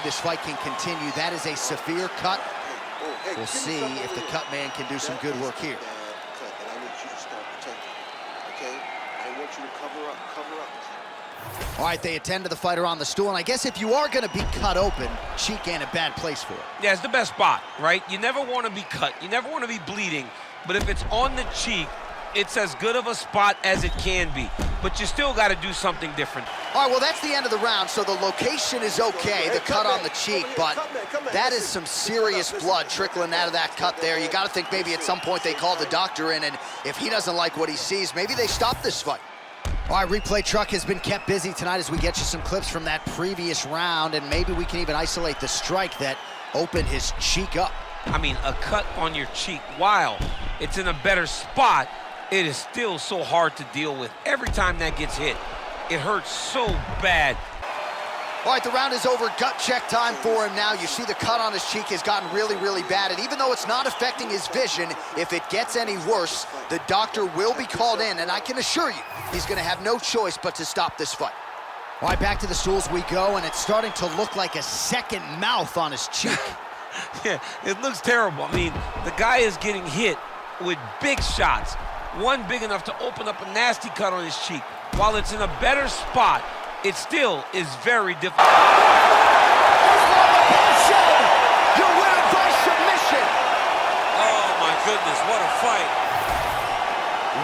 this fight can continue. That is a severe cut. We'll see if the cut man can do some good work here. And I need you to start protecting, okay? I want you to cover up. All right, they attend to the fighter on the stool, and I guess if you are going to be cut open, cheek ain't a bad place for it. Yeah, it's the best spot, right? You never want to be cut. You never want to be bleeding. But if it's on the cheek, it's as good of a spot as it can be. But you still got to do something different. All right, well, that's the end of the round, so the location is okay, the cut on the cheek, but that is some serious blood trickling out of that cut there. You got to think maybe at some point they call the doctor in, and if he doesn't like what he sees, maybe they stop this fight. All right, replay truck has been kept busy tonight as we get you some clips from that previous round, and maybe we can even isolate the strike that opened his cheek up. I mean, a cut on your cheek, while it's in a better spot, it is still so hard to deal with. Every time that gets hit, it hurts so bad. All right, the round is over. Gut check time for him now. You see the cut on his cheek has gotten really, really bad. And even though it's not affecting his vision, if it gets any worse, the doctor will be called in. And I can assure you, he's going to have no choice but to stop this fight. All right, back to the stools we go. And it's starting to look like a second mouth on his cheek. Yeah, it looks terrible. I mean, the guy is getting hit with big shots. One big enough to open up a nasty cut on his cheek. While it's in a better spot, it still is very difficult. You're winning by submission. Oh my goodness, what a fight.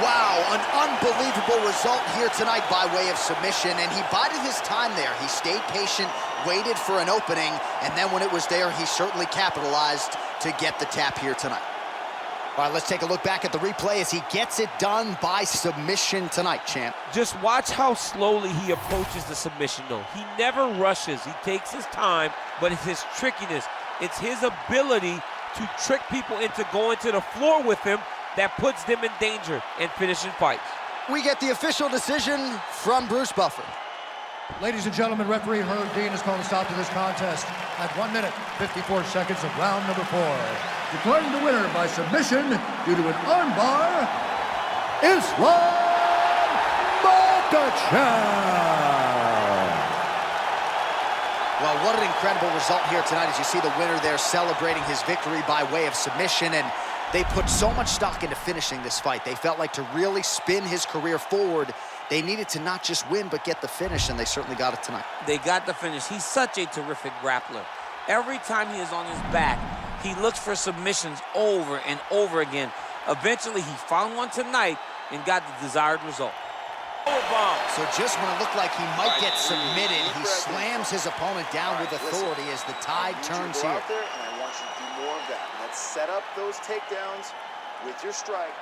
Wow, an unbelievable result here tonight by way of submission, and he bided his time there. He stayed patient, waited for an opening, and then when it was there, he certainly capitalized to get the tap here tonight. All right, let's take a look back at the replay as he gets it done by submission tonight, champ. Just watch how slowly he approaches the submission, though. He never rushes. He takes his time, but it's his trickiness. It's his ability to trick people into going to the floor with him that puts them in danger and finishing fights. We get the official decision from Bruce Buffer. Ladies and gentlemen, referee Herb Dean has called a stop to this contest at 1 minute, 54 seconds of round number 4. Declaring the winner by submission due to an armbar, Islam Makhachev. Well, what an incredible result here tonight as you see the winner there celebrating his victory by way of submission, and they put so much stock into finishing this fight. They felt like to really spin his career forward, they needed to not just win, but get the finish, and they certainly got it tonight. They got the finish. He's such a terrific grappler. Every time he is on his back, he looks for submissions over and over again. Eventually, he found one tonight and got the desired result. So just when it looked like he might get submitted, he slams his opponent down with authority as the tide turns here. Out there, and I want you to do more of that. Let's set up those takedowns with your strike.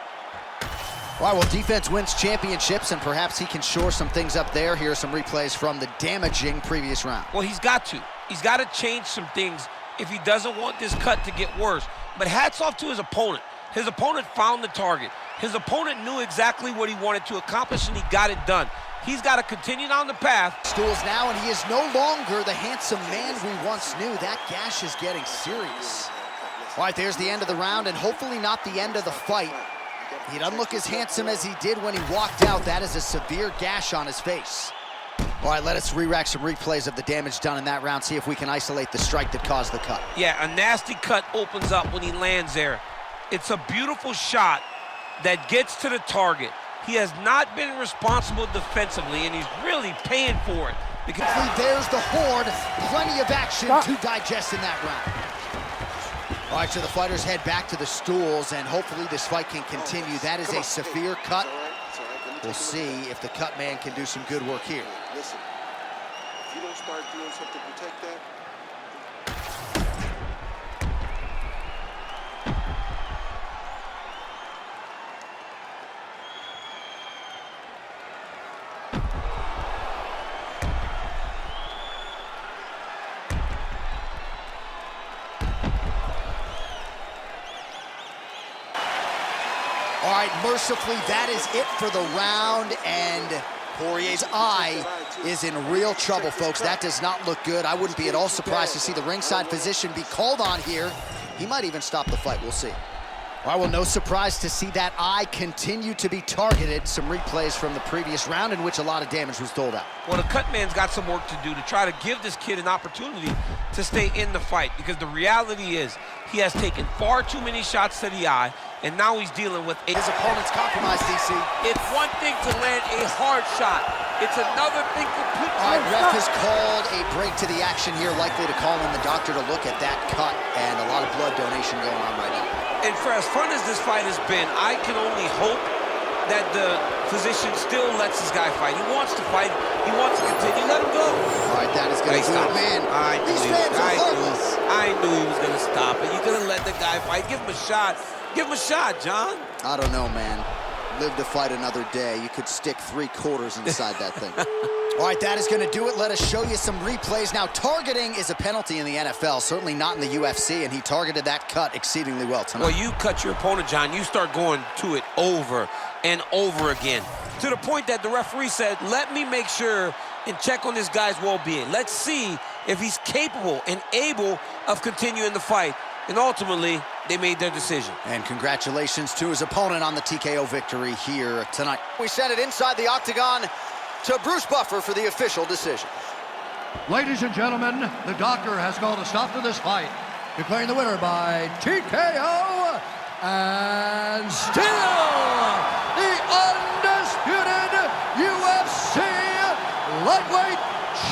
All right, well, defense wins championships, and perhaps he can shore some things up there. Here are some replays from the damaging previous round. Well, he's got to. He's got to change some things if he doesn't want this cut to get worse. But hats off to his opponent. His opponent found the target. His opponent knew exactly what he wanted to accomplish, and he got it done. He's got to continue down the path. Stools now, and he is no longer the handsome man we once knew. That gash is getting serious. All right, there's the end of the round, and hopefully not the end of the fight. He doesn't look as handsome as he did when he walked out. That is a severe gash on his face. All right, let us re-rack some replays of the damage done in that round, see if we can isolate the strike that caused the cut. Yeah, a nasty cut opens up when he lands there. It's a beautiful shot that gets to the target. He has not been responsible defensively, and he's really paying for it. Because there's the horde, plenty of action to digest in that round. All right, so the fighters head back to the stools, and hopefully this fight can continue. That is a severe cut. We'll see if the cut man can do some good work here. Listen, if you don't start doing something to protect that, All right, mercifully, that is it for the round, and Poirier's eye is in real trouble, folks. That does not look good. I wouldn't be at all surprised to see the ringside physician be called on here. He might even stop the fight. We'll see. Well, no surprise to see that eye continue to be targeted. Some replays from the previous round in which a lot of damage was doled out. Well, the cut man's got some work to do to try to give this kid an opportunity to stay in the fight, because the reality is he has taken far too many shots to the eye, and now he's dealing with his opponent's compromised, DC. It's one thing to land a hard shot. It's another thing to put All right, ref has called a break to the action here, likely to call in the doctor to look at that cut, and a lot of blood donation going on right now. And for as fun as this fight has been, I can only hope that the physician still lets this guy fight. He wants to fight. He wants to continue. Let him go. All right, that is going to do it, man. These fans are heartless. I knew he was going to stop it. You could have let the guy fight. Give him a shot. Give him a shot, John. I don't know, man. Live to fight another day. You could stick 3 quarters inside that thing. All right, that is going to do it. Let us show you some replays. Now, targeting is a penalty in the NFL, certainly not in the UFC, and he targeted that cut exceedingly well tonight. Well, you cut your opponent, John. You start going to it over and over again, to the point that the referee said, let me make sure and check on this guy's well-being. Let's see if he's capable and able of continuing the fight. And ultimately, they made their decision. And congratulations to his opponent on the TKO victory here tonight. We sent it inside the octagon to Bruce Buffer for the official decision. Ladies and gentlemen, the doctor has called a stop to this fight, declaring the winner by TKO, and still the undisputed UFC lightweight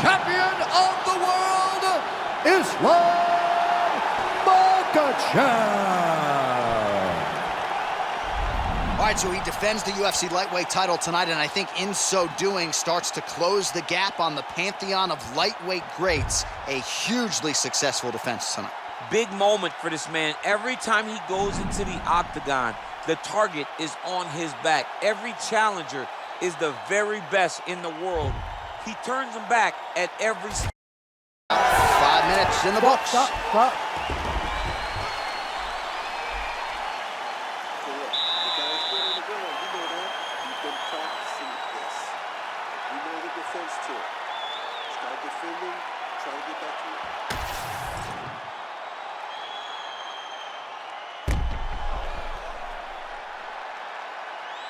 champion of the world, Islam Makhachev. All right, so he defends the UFC lightweight title tonight, and I think in so doing starts to close the gap on the pantheon of lightweight greats. A hugely successful defense tonight. Big moment for this man. Every time he goes into the octagon, the target is on his back. Every challenger is the very best in the world. He turns them back at every step. 5 minutes in the books. Stop.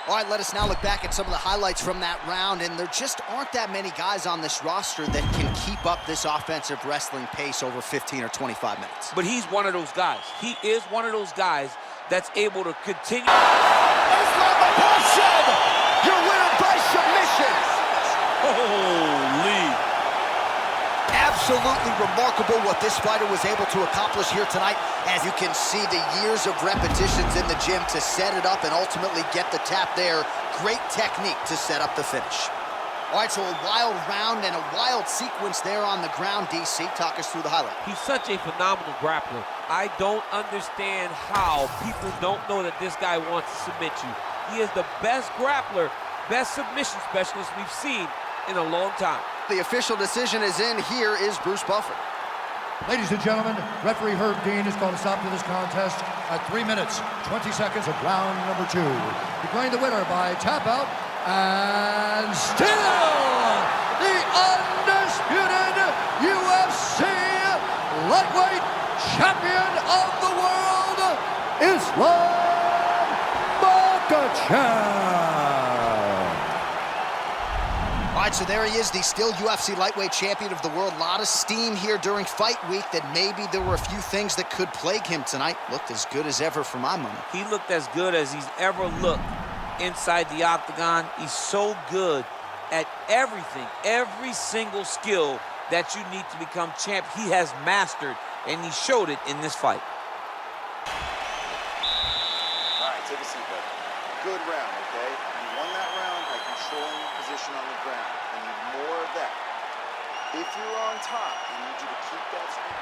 All right, let us now look back at some of the highlights from that round, and there just aren't that many guys on this roster that can keep up this offensive wrestling pace over 15 or 25 minutes. But he's one of those guys. He is one of those guys that's able to continue. Islam Makhachev, your winner by submission. Holy. Absolutely remarkable what this fighter was able to accomplish here tonight. As you can see, the years of repetitions in the gym to set it up and ultimately get the tap there. Great technique to set up the finish. All right, so a wild round and a wild sequence there on the ground. DC, talk us through the highlight. He's such a phenomenal grappler. I don't understand how people don't know that this guy wants to submit you. He is the best grappler, best submission specialist we've seen in a long time. The official decision is in. Here is Bruce Buffer. Ladies and gentlemen, referee Herb Dean has called a stop to this contest at 3 minutes, 20 seconds of round number 2. Declaring the winner by tap out, and still the undisputed UFC lightweight champion of the world, Islam Makhachev. All right, so there he is, the still UFC lightweight champion of the world. A lot of steam here during fight week that maybe there were a few things that could plague him tonight. Looked as good as ever for my money. He looked as good as he's ever looked inside the octagon. He's so good at everything, every single skill that you need to become champ. He has mastered, and he showed it in this fight. All right, take a seat, buddy. Good round, okay? You won that round by controlling position on the ground. I need more of that. If you're on top, I need you to keep that speed.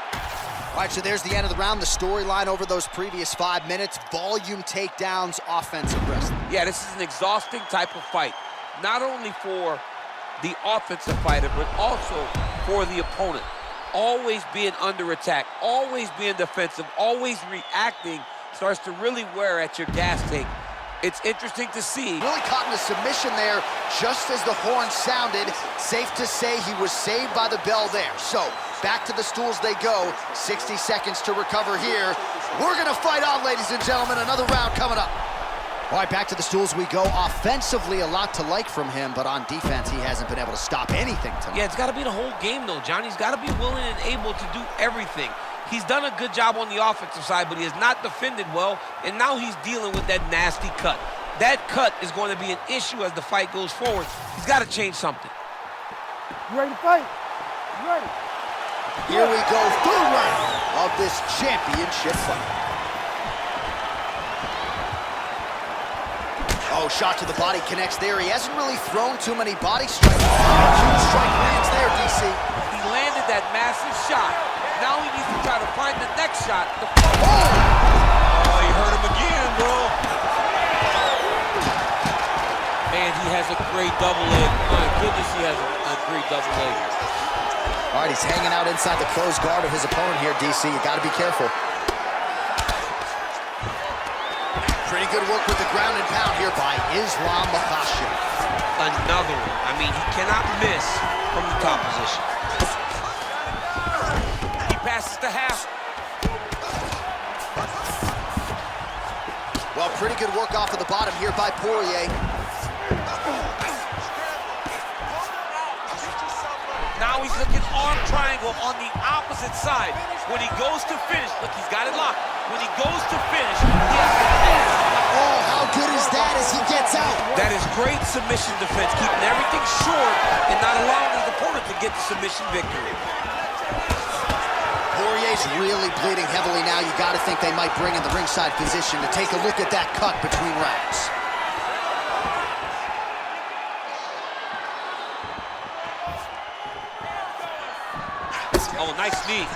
All right, so there's the end of the round. The storyline over those previous 5 minutes. Volume takedowns, offensive wrestling. Yeah, this is an exhausting type of fight. Not only for the offensive fighter, but also for the opponent. Always being under attack, always being defensive, always reacting starts to really wear at your gas tank. It's interesting to see. Really caught in a submission there just as the horn sounded. Safe to say he was saved by the bell there. So back to the stools they go. 60 seconds to recover here. We're going to fight on, ladies and gentlemen. Another round coming up. All right, back to the stools we go. Offensively, a lot to like from him, but on defense, he hasn't been able to stop anything tonight. Yeah, it's got to be the whole game, though, John. He's got to be willing and able to do everything. He's done a good job on the offensive side, but he has not defended well, and now he's dealing with that nasty cut. That cut is going to be an issue as the fight goes forward. He's got to change something. You ready to fight? You ready? Here we go, third round of this championship fight. Oh, shot to the body connects there. He hasn't really thrown too many body strikes. Huge strike lands there, DC. He landed that massive shot. Now he needs to try to find the next shot. Oh, you hurt him again, bro. Man, he has a great double leg. My goodness, he has a great double leg. All right, he's hanging out inside the closed guard of his opponent here, DC. You got to be careful. Pretty good work with the ground and pound here by Islam Makhachev. Another one. I mean, he cannot miss from the top position. Passes to half. Well, pretty good work off of the bottom here by Poirier. Now he's looking arm triangle on the opposite side. When he goes to finish, look, he's got it locked. When he goes to finish, he has to pass. Oh, how good is that as he gets out? That is great submission defense, keeping everything short and not allowing his opponent to get the submission victory. Poirier's really bleeding heavily now. You got to think they might bring in the ringside physician to take a look at that cut between rounds. Oh, nice knee.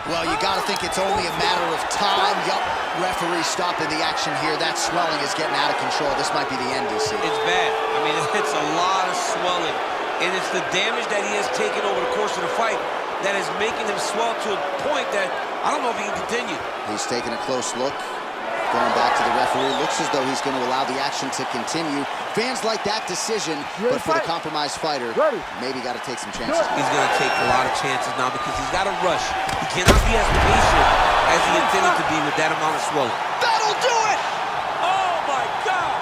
Well, you got to think it's only a matter of time. Yup, referee stopping the action here. That swelling is getting out of control. This might be the end, DC. It's bad. I mean, it's a lot of swelling. And it's the damage that he has taken over the course of the fight that is making him swell to a point that I don't know if he can continue. He's taking a close look. Going back to the referee. Looks as though he's going to allow the action to continue. Fans like that decision, but for the compromised fighter, maybe got to take some chances. He's going to take a lot of chances now because he's got to rush. He cannot be as patient as he intended to be with that amount of swelling. That'll do it! Oh, my God!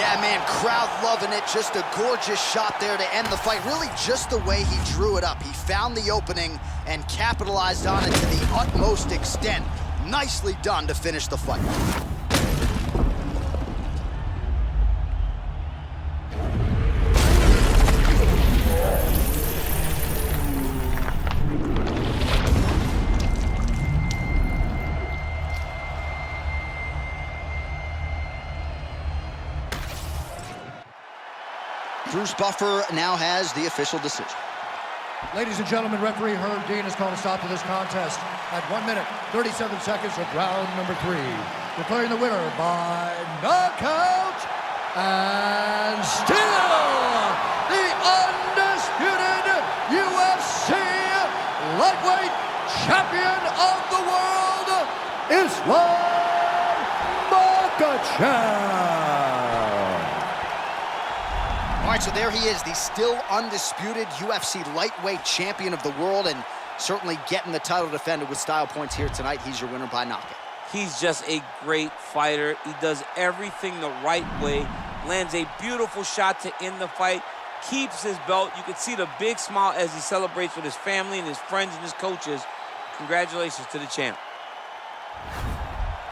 Yeah, man, crowd loving it. Just a gorgeous shot there to end the fight. Really just the way he drew it up. He found the opening and capitalized on it to the utmost extent. Nicely done to finish the fight. Bruce Buffer now has the official decision. Ladies and gentlemen, referee Herb Dean has called a stop to this contest at 1 minute, 37 seconds of round number 3. Declaring the winner by knockout and still the undisputed UFC lightweight champion of the world, Islam Makhachev. All right, so there he is, the still undisputed UFC lightweight champion of the world, and certainly getting the title defended with style points here tonight. He's your winner by knockout. He's just a great fighter. He does everything the right way, lands a beautiful shot to end the fight, keeps his belt. You can see the big smile as he celebrates with his family and his friends and his coaches. Congratulations to the champ.